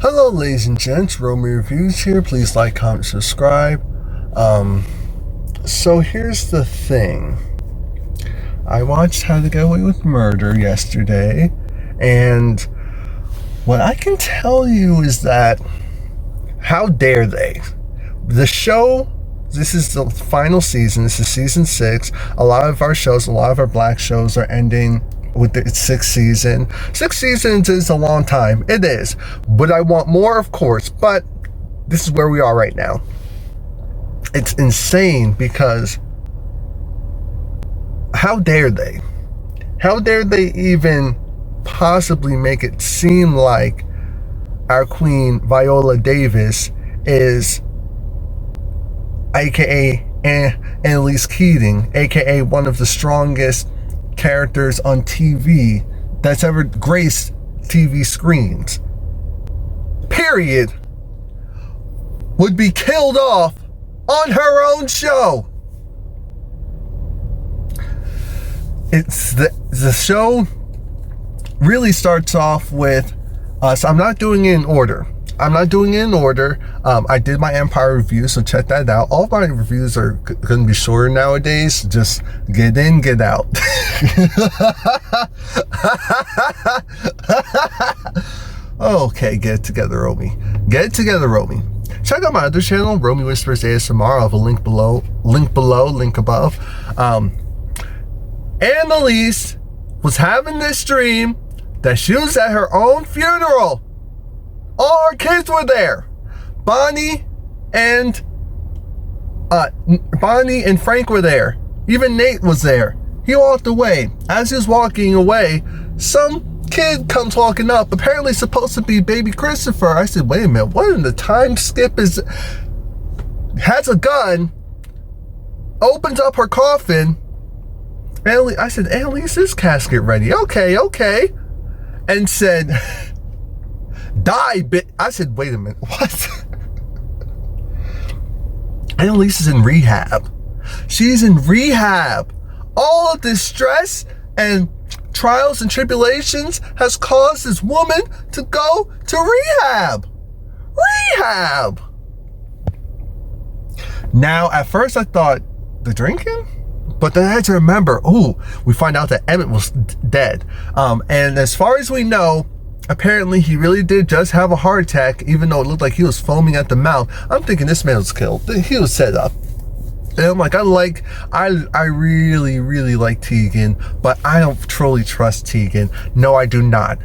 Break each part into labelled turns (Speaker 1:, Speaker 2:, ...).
Speaker 1: Hello, ladies and gents. Romie Reviews here. Please like, comment, subscribe. So here's the thing. I watched How to Get Away with Murder yesterday, and what I can tell you is that how dare they? The show, this is the final season. This is season 6. A lot of our shows, a lot of our black shows are ending with its 6th season. 6 seasons is a long time. It is. But I want more, of course. But this is where we are right now. It's insane because how dare they? How dare they even possibly make it seem like our queen Viola Davis is aka Annalise Keating, aka one of the strongest characters on TV that's ever graced TV screens, period, would be killed off on her own show. It's the show really starts off with so I'm not doing it in order. I did my Empire review, so check that out. All of my reviews are going to be shorter nowadays. Just get in, get out. Okay, get it together, Romie. Get it together, Romie. Check out my other channel, Romie Whispers ASMR. I'll have a link below, link above. Annalise was having this dream that she was at her own funeral. All her kids were there. Bonnie and Frank were there. Even Nate was there. He walked away. As he was walking away, some kid comes walking up, apparently supposed to be baby Christopher. I said, wait a minute, what in the time skip is... Has a gun, opens up her coffin. I said, Annalise, is casket ready? Okay. And said, die, bitch. I said, wait a minute, what? Annalise is in rehab. She's in rehab. All of this stress and trials and tribulations has caused this woman to go to rehab. Now, at first I thought, the drinking? But then I had to remember, we find out that Emmett was dead. And as far as we know, apparently he really did just have a heart attack, even though it looked like he was foaming at the mouth. I'm thinking this man was killed. He was set up. And I'm like, I really like Tegan, but I don't truly trust Tegan. No, I do not.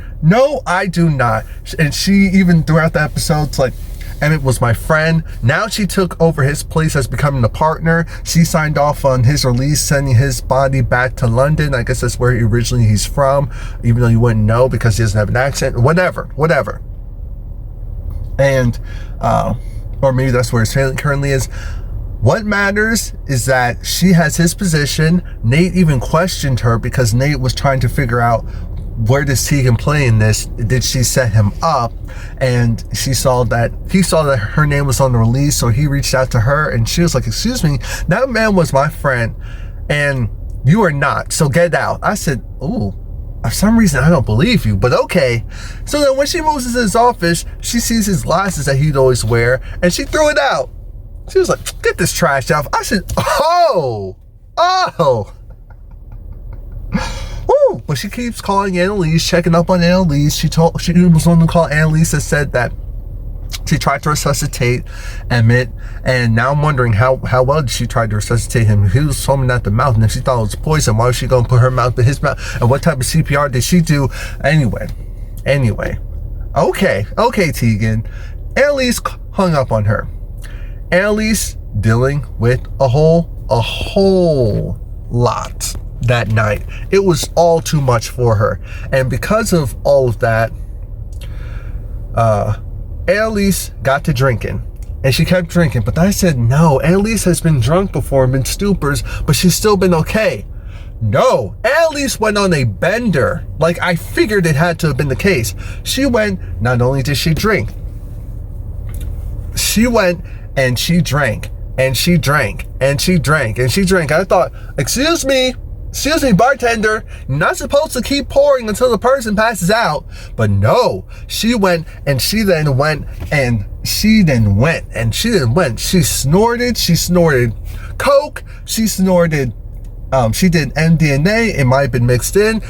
Speaker 1: And she, even throughout the episodes, like, Emmett was my friend. Now she took over his place as becoming a partner. She signed off on his release, sending his body back to London. I guess that's where he's from, even though you wouldn't know because he doesn't have an accent. Whatever. And, or maybe that's where his family currently is. What matters is that she has his position. Nate even questioned her because Nate was trying to figure out, where does Tegan play in this? Did she set him up? And he saw that her name was on the release, so he reached out to her, and she was like, excuse me, that man was my friend, and you are not, so get out. I said, for some reason I don't believe you, but okay. So then when she moves into his office, she sees his glasses that he'd always wear, and she threw it out. She was like, get this trash out. I said, Woo! But she keeps calling Annalise, checking up on Annalise. She was on the call. Annalise that said that she tried to resuscitate Emmett, and now I'm wondering how well did she try to resuscitate him? He was foaming at the mouth, and if she thought it was poison, why was she going to put her mouth in his mouth? And what type of CPR did she do? Anyway. Okay, Tegan. Annalise hung up on her. Annalise dealing with a whole lot that night. It was all too much for her, and because of all of that, Annalise got to drinking, and she kept drinking. But I said, no, Annalise has been drunk before, been stupors, but she's still been okay. No, Annalise went on a bender. Like, I figured it had to have been the case. She went, not only did she drink, she went and she drank, and she drank, and she drank, and she drank. I thought, excuse me, Excuse me, bartender, you're not supposed to keep pouring until the person passes out. But no, she went and she then went. She snorted coke, she snorted, she did MDMA, it might have been mixed in.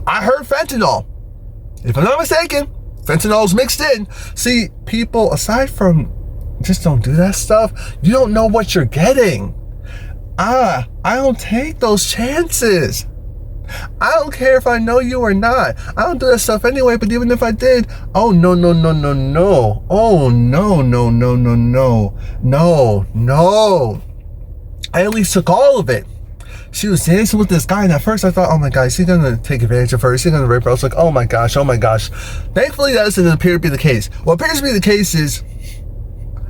Speaker 1: I heard fentanyl. If I'm not mistaken, fentanyl's mixed in. See, people, aside from just don't do that stuff, you don't know what you're getting. I don't take those chances. I don't care if I know you or not. I don't do that stuff anyway, but even if I did, oh no. Oh no. I at least took all of it. She was dancing with this guy, and at first I thought, oh my God, is he gonna take advantage of her? Is he gonna rape her? I was like, oh my gosh. Thankfully, that doesn't appear to be the case. What appears to be the case is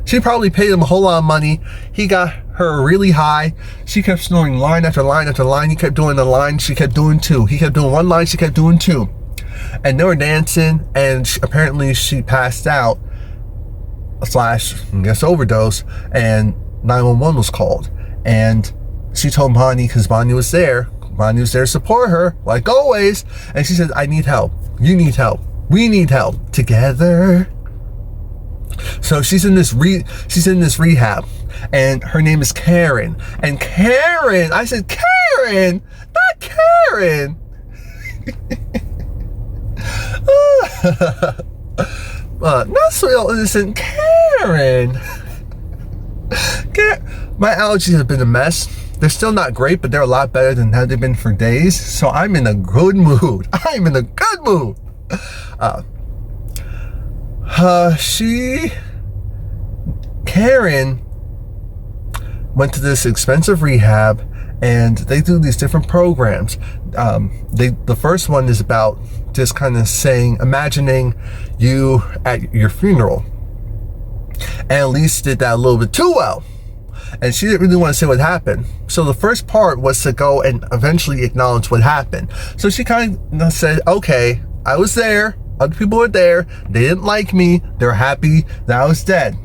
Speaker 1: she probably paid him a whole lot of money. He got her really high. She kept snoring line after line after line. He kept doing the line. She kept doing two. He kept doing one line. She kept doing two. And they were dancing, and apparently she passed out / overdose, and 911 was called. And she told Bonnie, because Bonnie was there to support her, like always. And she said, I need help. You need help. We need help together. So she's in this rehab, and her name is Karen. And Karen, I said Karen, not Karen. Not so innocent Karen. My allergies have been a mess. They're still not great, but they're a lot better than had they been for days. So I'm in a good mood. Karen went to this expensive rehab, and they do these different programs. The first one is about just kind of imagining you at your funeral. Annalise did that a little bit too well, and she didn't really want to say what happened. So the first part was to go and eventually acknowledge what happened. So she kind of said, okay, I was there. Other people were there. They didn't like me. They're happy that I was dead.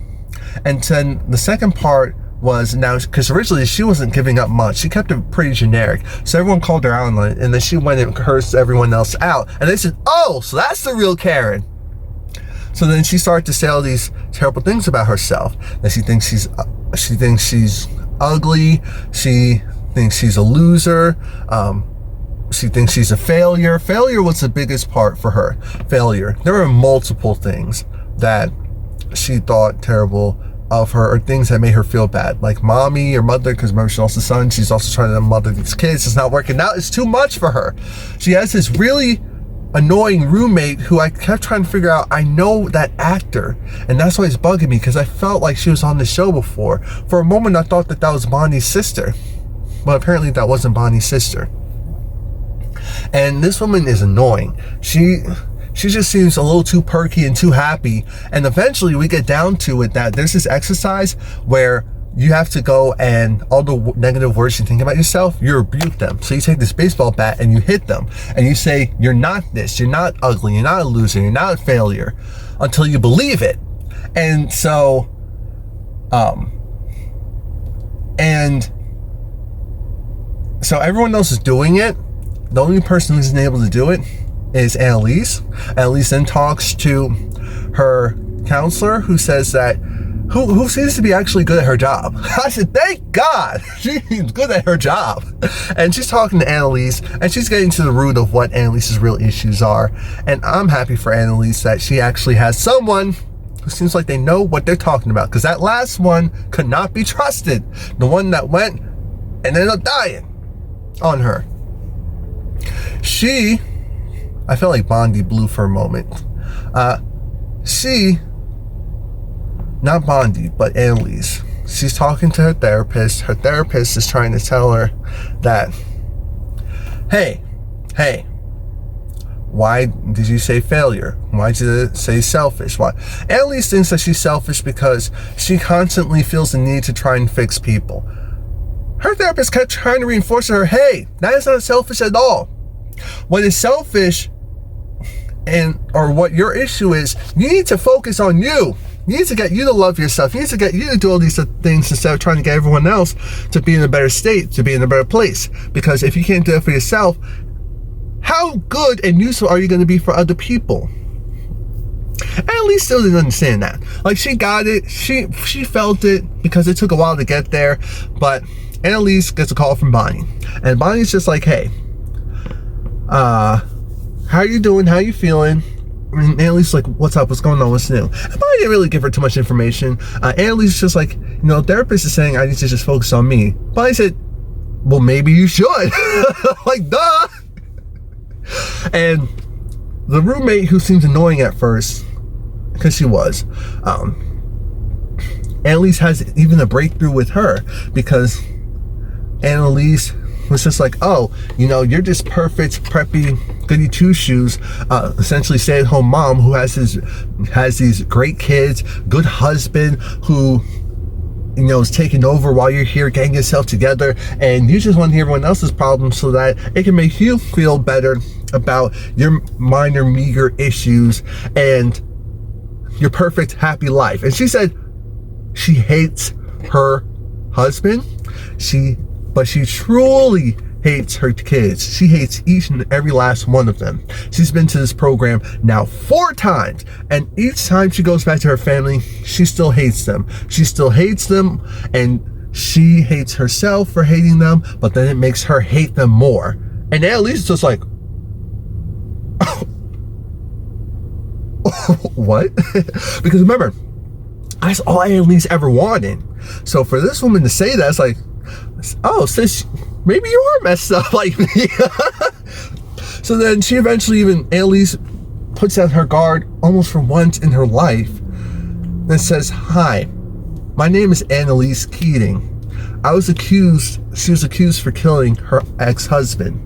Speaker 1: And then the second part was now, because originally she wasn't giving up much. She kept it pretty generic. So everyone called her out on it, and then she went and cursed everyone else out. And they said, oh, so that's the real Karen. So then she started to say all these terrible things about herself. That she thinks she's ugly. She thinks she's a loser. She thinks she's a failure. Failure was the biggest part for her. Failure. There were multiple things that she thought terrible of her, or things that made her feel bad, like mommy or mother, because remember, she's also a son. She's also trying to mother these kids. It's not working out. It's too much for her. She has this really annoying roommate who I kept trying to figure out. I know that actor, and that's why it's bugging me, because I felt like she was on the show before. For a moment, I thought that was Bonnie's sister, but apparently that wasn't Bonnie's sister. And this woman is annoying. She just seems a little too perky and too happy. And eventually we get down to it that there's this exercise where you have to go, and all the negative words you think about yourself, you rebuke them. So you take this baseball bat and you hit them, and you say, you're not this, you're not ugly, you're not a loser, you're not a failure, until you believe it. And so everyone else is doing it. The only person who's able to do it is Annalise. Annalise then talks to her counselor, who says that, who seems to be actually good at her job. I said, thank God, she's good at her job. And she's talking to Annalise, and she's getting to the root of what Annalise's real issues are. And I'm happy for Annalise that she actually has someone who seems like they know what they're talking about, because that last one could not be trusted. The one that went and ended up dying on her. I felt like Bondi Blue for a moment. Not Bondi, but Annalise. She's talking to her therapist. Her therapist is trying to tell her that, hey, why did you say failure? Why did you say selfish? Why? Annalise thinks that she's selfish because she constantly feels the need to try and fix people. Her therapist kept trying to reinforce to her, hey, that is not selfish at all. What is selfish, or what your issue is, you need to focus on you. He needs to get you to love yourself. He needs to get you to do all these things instead of trying to get everyone else to be in a better state, to be in a better place. Because if you can't do it for yourself, how good and useful are you going to be for other people? Annalise still didn't understand that. Like, she got it. She felt it because it took a while to get there. But Annalise gets a call from Bonnie. And Bonnie's just like, hey, how are you doing? How are you feeling? And Annalise like, what's up? What's going on? What's new? And Bonnie didn't really give her too much information. Annalise just like, therapist is saying I need to just focus on me. Bonnie said, well, maybe you should. Like, duh. And the roommate, who seems annoying at first, because she was, Annalise has even a breakthrough with her, because Annalise was just like, oh, you're just perfect, preppy, goody two-shoes, essentially stay-at-home mom who has these great kids, good husband who is taking over while you're here getting yourself together, and you just want to hear everyone else's problems so that it can make you feel better about your minor, meager issues and your perfect, happy life. And she said she hates her husband, but she truly hates her kids. She hates each and every last one of them. She's been to this program now 4 times, and each time she goes back to her family, she still hates them. She still hates them, and she hates herself for hating them, but then it makes her hate them more. And Annalise is just like, what? Because remember, that's all Annalise ever wanted. So for this woman to say that, it's like, oh, sis, maybe you are messed up like me. So then she eventually, Annalise puts down her guard almost for once in her life and says, hi, my name is Annalise Keating. She was accused for killing her ex-husband,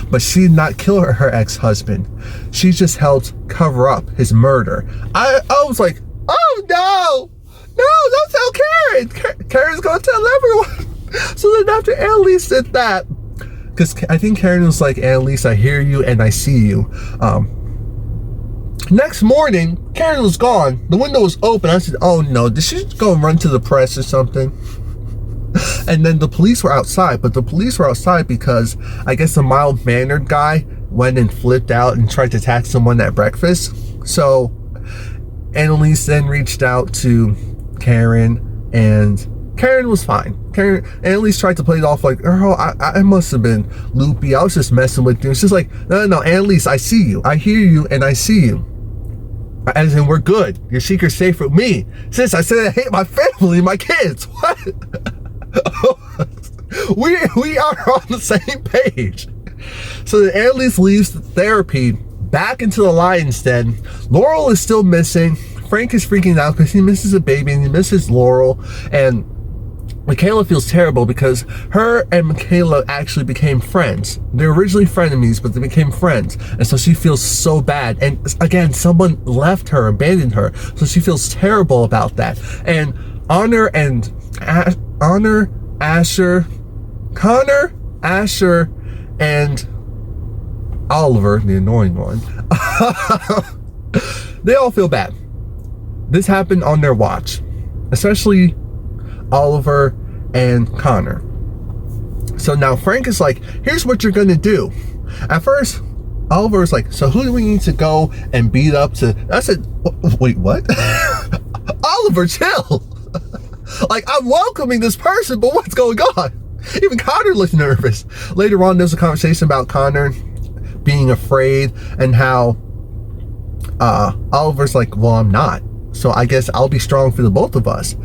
Speaker 1: but she did not kill her ex-husband. She just helped cover up his murder. I was like, oh no, don't tell Karen. Karen's gonna tell everyone. So then after Annalise did that, because I think Karen was like, Annalise, I hear you and I see you. Next morning, Karen was gone. The window was open. I said, oh no, did she go and run to the press or something? And then the police were outside, but the police were outside because I guess the mild-mannered guy went and flipped out and tried to attack someone at breakfast. So Annalise then reached out to Karen, and Karen was fine. Annalise tried to play it off like, oh, I must have been loopy. I was just messing with you. It's just like, no, Annalise, I see you. I hear you and I see you. As in, we're good. Your secret's safe with me. Sis, I said I hate my family, my kids. What? we are on the same page. So then Annalise leaves the therapy back into the lion's den. Laurel is still missing. Frank is freaking out because he misses a baby and he misses Laurel. And Michaela feels terrible because her and Michaela actually became friends. They were originally frenemies, but they became friends. And so she feels so bad. And again, someone left her, abandoned her. So she feels terrible about that. And Connor, Asher, and Oliver, the annoying one, they all feel bad. This happened on their watch, especially Oliver and Connor. So now Frank is like, here's what you're gonna do. At first, Oliver was like, so who do we need to go and beat up to? I said, wait, what? Oliver, chill. Like, I'm welcoming this person, but what's going on? Even Connor looked nervous. Later on, there's a conversation about Connor being afraid and how Oliver's like, well, I'm not. So I guess I'll be strong for the both of us.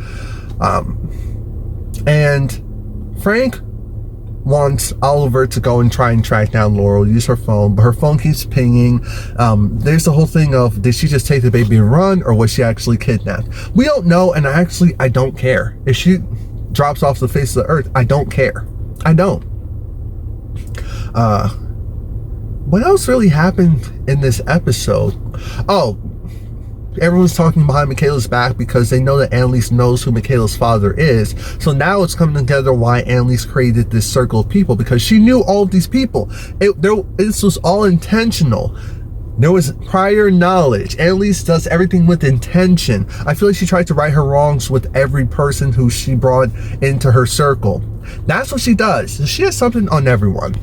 Speaker 1: And Frank wants Oliver to go and try and track down Laurel, use her phone, but her phone keeps pinging. There's the whole thing of, did she just take the baby and run, or was she actually kidnapped? We don't know, and I don't care. If she drops off the face of the earth, I don't care. I don't. What else really happened in this episode? Oh, everyone's talking behind Michaela's back because they know that Annalise knows who Michaela's father is. So now it's coming together why Annalise created this circle of people, because she knew all of these people. This was all intentional. There was prior knowledge. Annalise does everything with intention. I feel like she tried to right her wrongs with every person who she brought into her circle. That's what she does. She has something on everyone.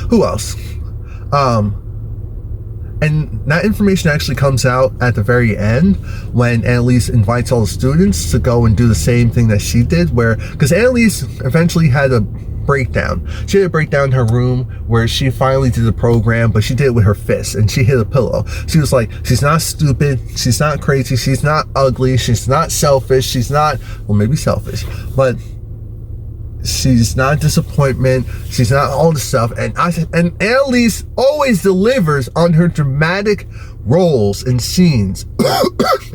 Speaker 1: Who else? And that information actually comes out at the very end when Annalise invites all the students to go and do the same thing that she did, because Annalise eventually had a breakdown. She had a breakdown in her room where she finally did the program, but she did it with her fists and she hit a pillow. She was like, she's not stupid, she's not crazy, she's not ugly, she's not selfish, she's not, well, maybe selfish, but she's not a disappointment, she's not all this stuff. And Annalise always delivers on her dramatic roles and scenes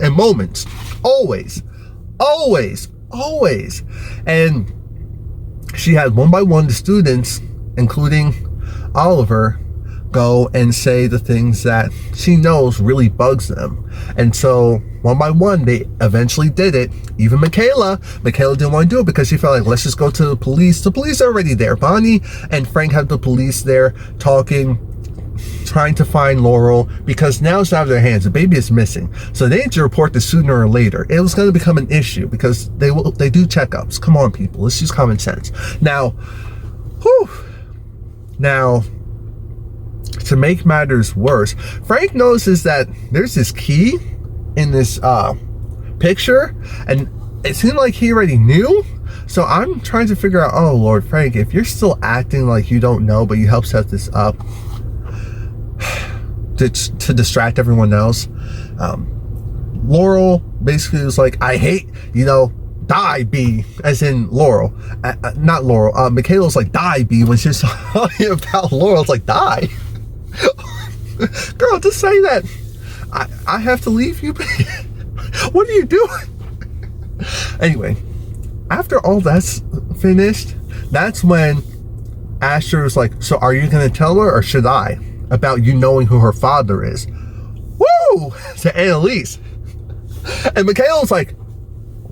Speaker 1: and moments. Always. And she had one by one the students, including Oliver, go and say the things that she knows really bugs them. And so one by one, they eventually did it. Even Michaela didn't want to do it because she felt like, let's just go to the police. The police are already there. Bonnie and Frank have the police there talking, trying to find Laurel, because now it's out of their hands. The baby is missing. So they need to report this sooner or later. It was going to become an issue because they do checkups. Come on, people. Let's use common sense. Now, to make matters worse, Frank notices that there's this key in this picture, and it seemed like he already knew. So I'm trying to figure out, oh Lord, Frank, if you're still acting like you don't know, but you help set this up to distract everyone else. Laurel basically was like, I hate, die B, as in Laurel, not Laurel. Michaela's like, die B, when she's talking about Laurel. It's like, die. Girl, just say that. I have to leave you. What are you doing? Anyway, after all that's finished, that's when Asher was like, so are you going to tell her or should I about you knowing who her father is? Woo! To Annalise. And Michaela's like,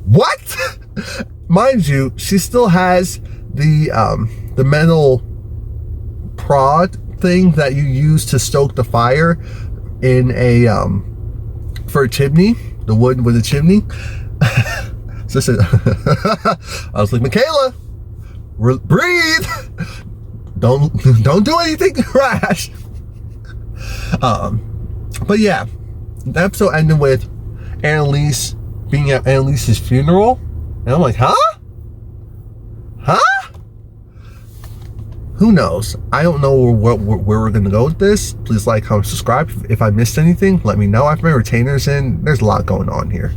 Speaker 1: what? Mind you, she still has the metal prod thing that you use to stoke the fire in a for a chimney, the wood with a chimney. So I was like, Michaela, breathe. Don't do anything rash. But yeah, the episode ended with Annalise being at Annalise's funeral, and I'm like, huh? Who knows? I don't know where we're gonna go with this. Please like, comment, subscribe. If I missed anything, let me know. I've been retainers in. There's a lot going on here.